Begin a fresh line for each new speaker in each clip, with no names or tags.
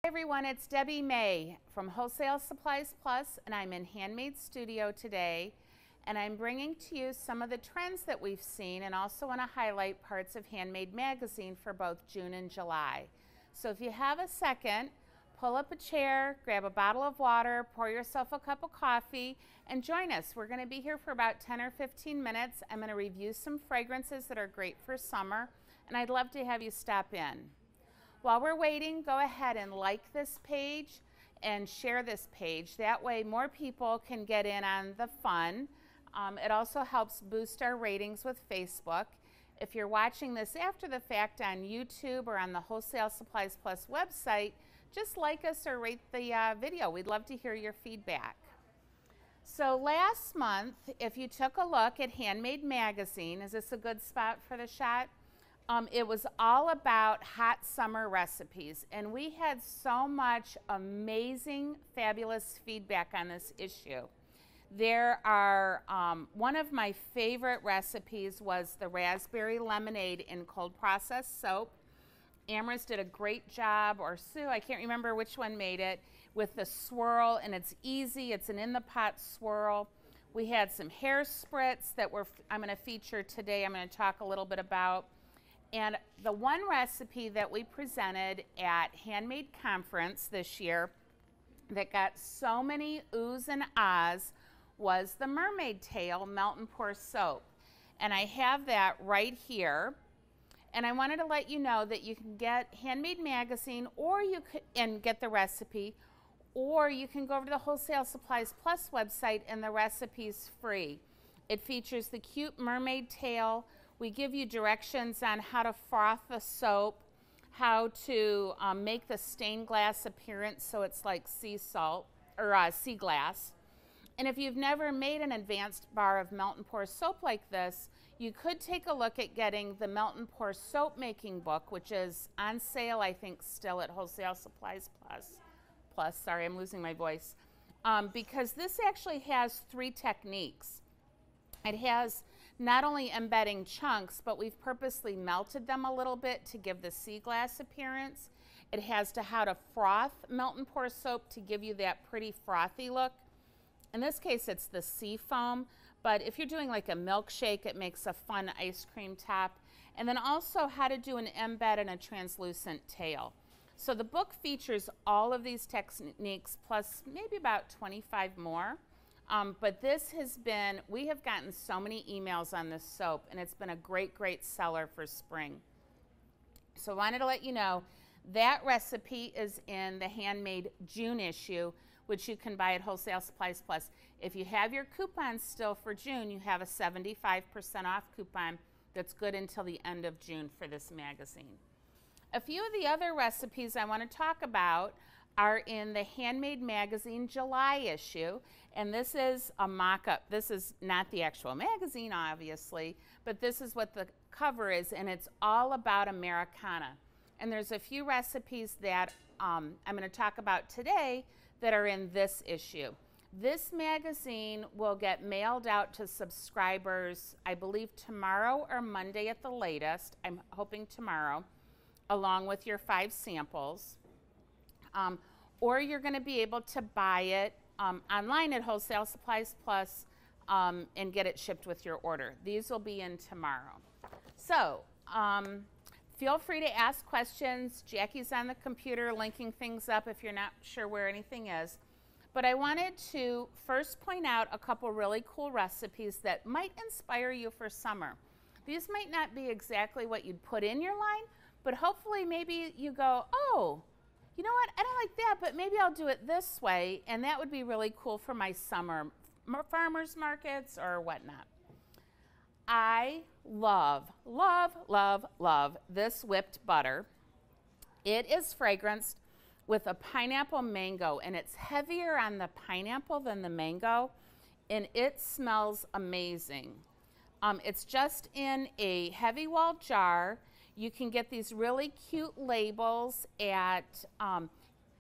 Everyone, it's Debbie May from Wholesale Supplies Plus, and I'm in Handmade Studio today, and I'm bringing to you some of the trends that we've seen, and also want to highlight parts of Handmade Magazine for both June and July. So if you have a second, pull up a chair, grab a bottle of water, pour yourself a cup of coffee, and join us. We're going to be here for about 10 or 15 minutes. I'm going to review some fragrances that are great for summer, and I'd love to have you stop in. While we're waiting, go ahead and like this page and share this page. That way more people can get in on the fun. It also helps boost our ratings with Facebook. If you're watching this after the fact on YouTube or on the Wholesale Supplies Plus website, just like us or rate the video. We'd love to hear your feedback. So last month, if you took a look at Handmade Magazine, is this a good spot for the shot? It was all about hot summer recipes, and we had so much amazing, fabulous feedback on this issue. There are, one of my favorite recipes was the raspberry lemonade in cold processed soap. Amris did a great job, or Sue, I can't remember which one made it, with the swirl, and it's easy, it's an in-the-pot swirl. We had some hair spritz that I'm going to feature today, I'm going to talk a little bit about. And the one recipe that we presented at Handmade Conference this year that got so many oohs and ahs was the mermaid tail melt and pour soap. And I have that right here. And I wanted to let you know that you can get Handmade Magazine, or you could and get the recipe, or you can go over to the Wholesale Supplies Plus website and the recipe's free. It features the cute mermaid tail. We give you directions on how to froth the soap, how to make the stained glass appearance so it's like sea salt or sea glass. And if you've never made an advanced bar of melt and pour soap like this, you could take a look at getting the melt and pour soap making book, which is on sale, I think, still at Wholesale Supplies Plus. Sorry, I'm losing my voice. Because this actually has 3 techniques. It has not only embedding chunks, but we've purposely melted them a little bit to give the sea glass appearance. It has how to froth melt and pour soap to give you that pretty frothy look. In this case, it's the sea foam, but if you're doing like a milkshake, it makes a fun ice cream top. And then also how to do an embed and a translucent tail. So the book features all of these techniques plus maybe about 25 more. But this has been, we have gotten so many emails on this soap, and it's been a great, great seller for spring. So I wanted to let you know that recipe is in the Handmade June issue, which you can buy at Wholesale Supplies Plus. If you have your coupons still for June, you have a 75% off coupon that's good until the end of June for this magazine. A few of the other recipes I want to talk about are in the Handmade Magazine July issue, and this is a mock-up. This is not the actual magazine, obviously, but this is what the cover is, and it's all about Americana. And there's a few recipes that I'm going to talk about today that are in this issue. This magazine will get mailed out to subscribers, I believe tomorrow or Monday at the latest. I'm hoping tomorrow, along with your 5 samples. Or you're going to be able to buy it online at Wholesale Supplies Plus and get it shipped with your order. These will be in tomorrow. So feel free to ask questions. Jackie's on the computer linking things up if you're not sure where anything is. But I wanted to first point out a couple really cool recipes that might inspire you for summer. These might not be exactly what you'd put in your line, but hopefully maybe you go, oh, you know what, I don't like that, but maybe I'll do it this way, and that would be really cool for my summer farmers markets or whatnot. I love, love, love, love this whipped butter. It is fragranced with a pineapple mango, and it's heavier on the pineapple than the mango, and it smells amazing. It's just in a heavy wall jar. You can get these really cute labels at,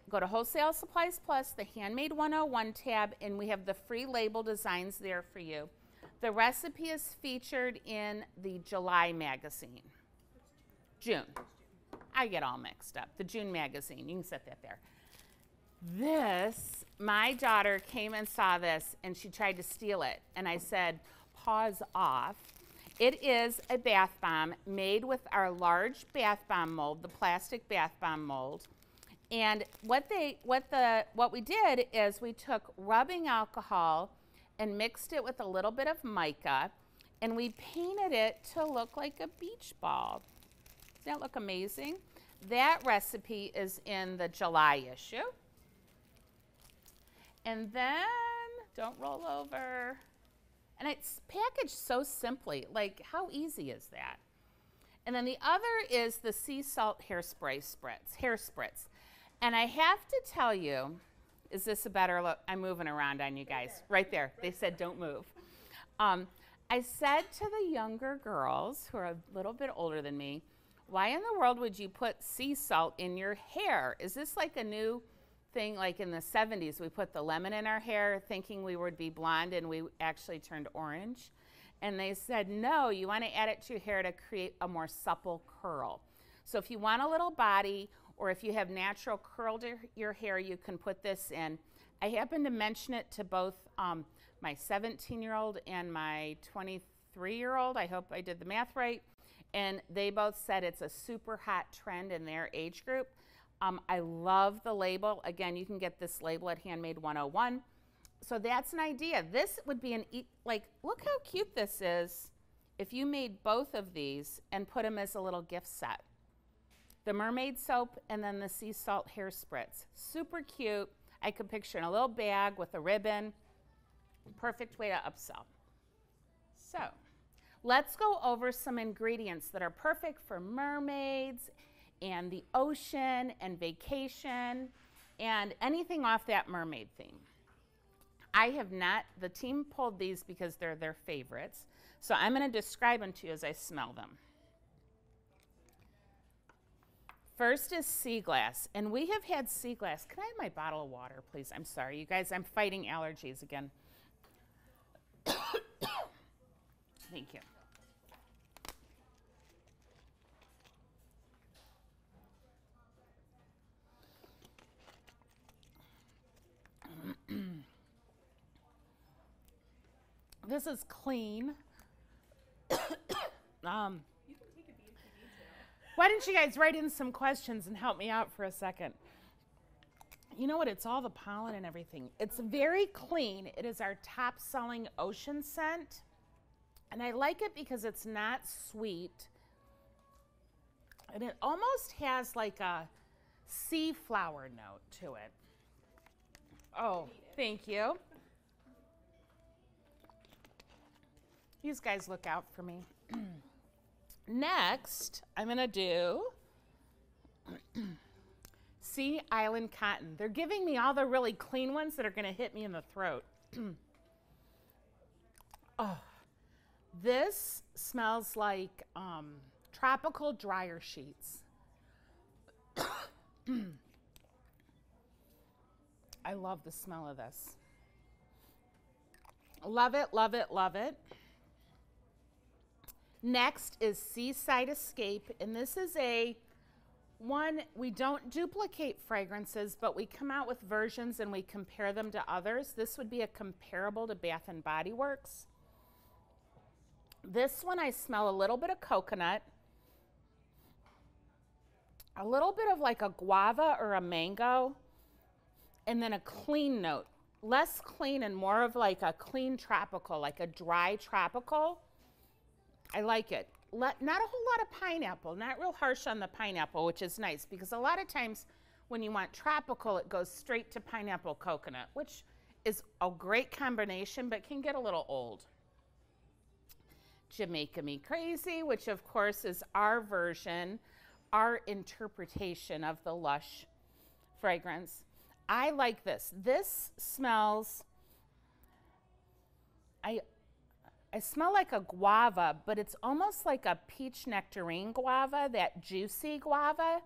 go to Wholesale Supplies Plus, the Handmade 101 tab, and we have the free label designs there for you. The recipe is featured in the July magazine. June. I get all mixed up. The June magazine. You can set that there. This, my daughter came and saw this and she tried to steal it. And I said, pause off. It is a bath bomb made with our large bath bomb mold, the plastic bath bomb mold. And what we did is we took rubbing alcohol and mixed it with a little bit of mica, and we painted it to look like a beach ball. Doesn't that look amazing? That recipe is in the July issue. And then, don't roll over. And it's packaged so simply, like how easy is that? And then the other is the sea salt hair spritz. And I have to tell you, is this a better look? I'm moving around on you guys. Right there. They said don't move. I said to the younger girls who are a little bit older than me, why in the world would you put sea salt in your hair? Is this like a new thing? Like in the 70s, we put the lemon in our hair thinking we would be blonde and we actually turned orange. And they said, no, you want to add it to your hair to create a more supple curl. So if you want a little body, or if you have natural curl to your hair, you can put this in. I happened to mention it to both my 17-year-old and my 23-year-old. I hope I did the math right. And they both said it's a super hot trend in their age group. I love the label. Again, you can get this label at Handmade 101. So that's an idea. This would be like, look how cute this is if you made both of these and put them as a little gift set. The mermaid soap and then the sea salt hair spritz. Super cute. I could picture in a little bag with a ribbon. Perfect way to upsell. So let's go over some ingredients that are perfect for mermaids and the ocean and vacation and anything off that mermaid theme. I have not, the team pulled these because they're their favorites. So I'm going to describe them to you as I smell them. First is sea glass, and we have had sea glass. Can I have my bottle of water, please? I'm sorry, you guys, I'm fighting allergies again. Thank you. This is clean. Why didn't you guys write in some questions and help me out for a second? You know what? It's all the pollen and everything. It's very clean. It is our top selling ocean scent. And I like it because it's not sweet. And it almost has like a sea flower note to it. Oh, thank you. These guys look out for me. Next, I'm going to do Sea Island Cotton. They're giving me all the really clean ones that are going to hit me in the throat. Oh, this smells like tropical dryer sheets. I love the smell of this. Love it, love it, love it. Next is Seaside Escape, and this is one, we don't duplicate fragrances, but we come out with versions and we compare them to others. This would be a comparable to Bath & Body Works. This one I smell a little bit of coconut, a little bit of like a guava or a mango, and then a clean note. Less clean and more of like a clean tropical, like a dry tropical. I like it. Not a whole lot of pineapple, not real harsh on the pineapple, which is nice because a lot of times when you want tropical, it goes straight to pineapple coconut, which is a great combination, but can get a little old. Jamaica Me Crazy, which of course is our version, our interpretation of the Lush fragrance. I like this. This smells, I smell like a guava, but it's almost like a peach nectarine guava, that juicy guava.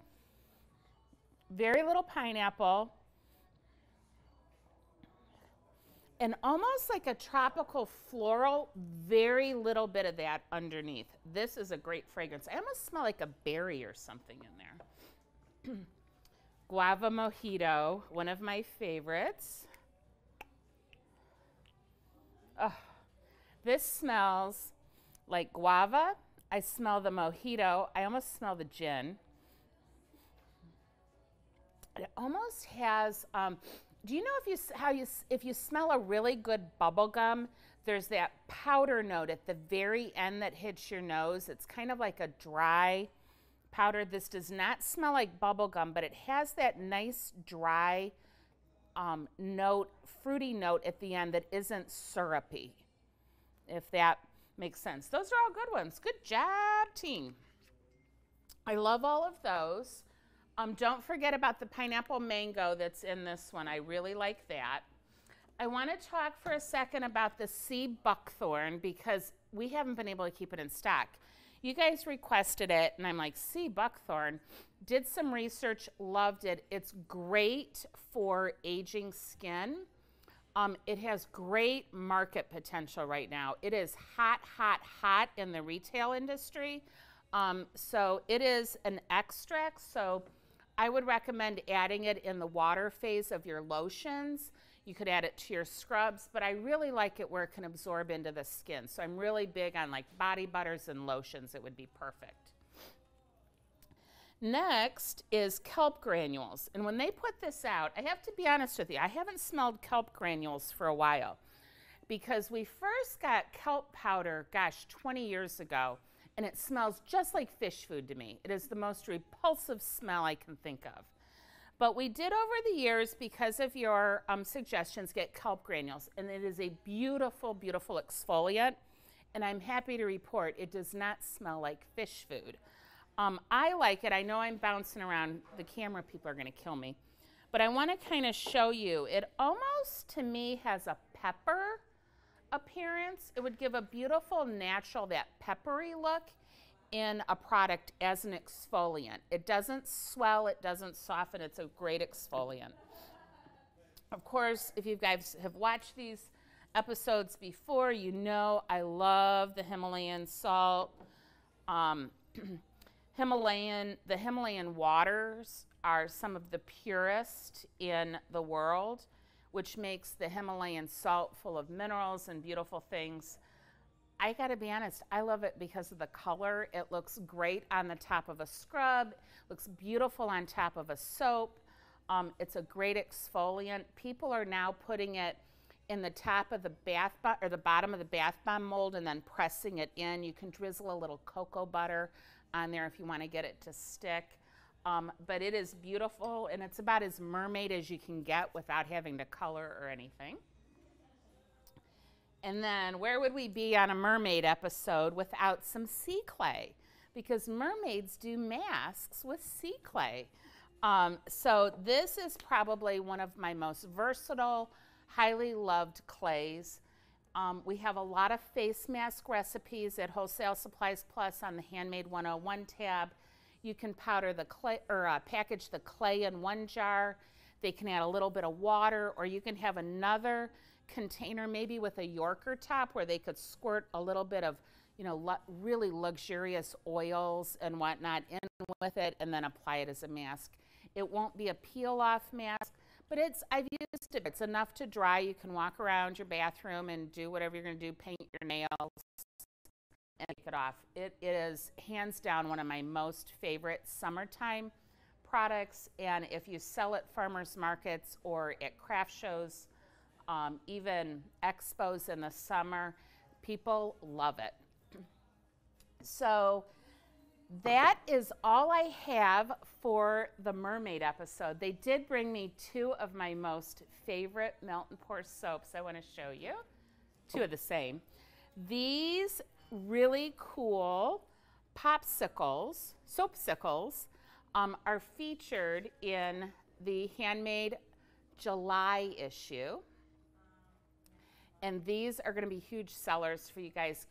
Very little pineapple. And almost like a tropical floral, very little bit of that underneath. This is a great fragrance. I almost smell like a berry or something in there. Guava Mojito, one of my favorites. Oh, this smells like guava. I smell the mojito. I almost smell the gin. It almost has, do you know if you smell a really good bubble gum, there's that powder note at the very end that hits your nose. It's kind of like a dry powder. This does not smell like bubble gum, but it has that nice dry note, fruity note at the end that isn't syrupy, if that makes sense. Those are all good ones. Good job, team. I love all of those. Don't forget about the pineapple mango that's in this one. I really like that. I want to talk for a second about the sea buckthorn because we haven't been able to keep it in stock. You guys requested it, and I'm like, sea buckthorn. Did some research, loved it. It's great for aging skin. It has great market potential right now. It is hot, hot, hot in the retail industry. So it is an extract, so I would recommend adding it in the water phase of your lotions. You could add it to your scrubs, but I really like it where it can absorb into the skin. So I'm really big on like body butters and lotions. It would be perfect. Next is kelp granules. And when they put this out, I have to be honest with you, I haven't smelled kelp granules for a while because we first got kelp powder, gosh, 20 years ago, and it smells just like fish food to me. It is the most repulsive smell I can think of. But we did over the years, because of your suggestions, get kelp granules, and it is a beautiful, beautiful exfoliant, and I'm happy to report it does not smell like fish food. I like it. I know I'm bouncing around. The camera people are going to kill me. But I want to kind of show you. It almost, to me, has a pepper appearance. It would give a beautiful, natural, that peppery look in a product as an exfoliant. It doesn't swell. It doesn't soften. It's a great exfoliant. Of course, if you guys have watched these episodes before, you know I love the Himalayan salt. The Himalayan waters are some of the purest in the world, which makes the Himalayan salt full of minerals and beautiful things. I gotta be honest, I love it because of the color. It looks great on the top of a scrub, looks beautiful on top of a soap. It's a great exfoliant. People are now putting it in the top of the bath bomb, or the bottom of the bath bomb mold, and then pressing it in. You can drizzle a little cocoa butter on there if you want to get it to stick. But it is beautiful, and it's about as mermaid as you can get without having to color or anything. And then where would we be on a mermaid episode without some sea clay? Because mermaids do masks with sea clay. So this is probably one of my most versatile, highly loved clays. We have a lot of face mask recipes at Wholesale Supplies Plus on the Handmade 101 tab. You can powder the clay, or package the clay in one jar. They can add a little bit of water, or you can have another container, maybe with a Yorker top, where they could squirt a little bit of, you know, really luxurious oils and whatnot in with it, and then apply it as a mask. It won't be a peel-off mask, but I've used it. It's enough to dry. You can walk around your bathroom and do whatever you're going to do, paint your nails, and take it off. It is hands down one of my most favorite summertime products, and if you sell at farmers markets or at craft shows, even expos in the summer, people love it. So that is all I have for the mermaid episode. They did bring me two of my most favorite melt and pour soaps I want to show you. Two of the same. These really cool popsicles, soapsicles, are featured in the Handmade July issue. And these are going to be huge sellers for you guys.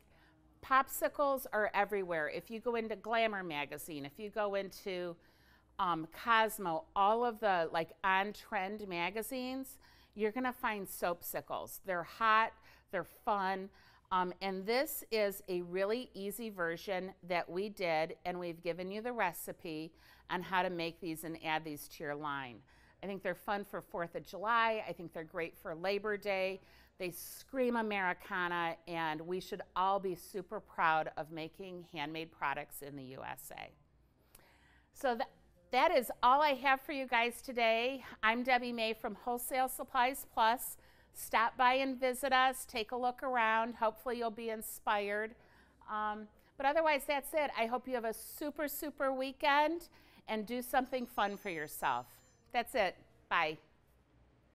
Popsicles are everywhere. If you go into Glamour Magazine, if you go into Cosmo, all of the like on-trend magazines, you're going to find soapsicles. They're hot, they're fun. And this is a really easy version that we did, and we've given you the recipe on how to make these and add these to your line. I think they're fun for 4th of July. I think they're great for Labor Day. They scream Americana, and we should all be super proud of making handmade products in the USA. So that is all I have for you guys today. I'm Debbie May from Wholesale Supplies Plus. Stop by and visit us, take a look around. Hopefully you'll be inspired. But otherwise, that's it. I hope you have a super, super weekend and do something fun for yourself. That's it. Bye.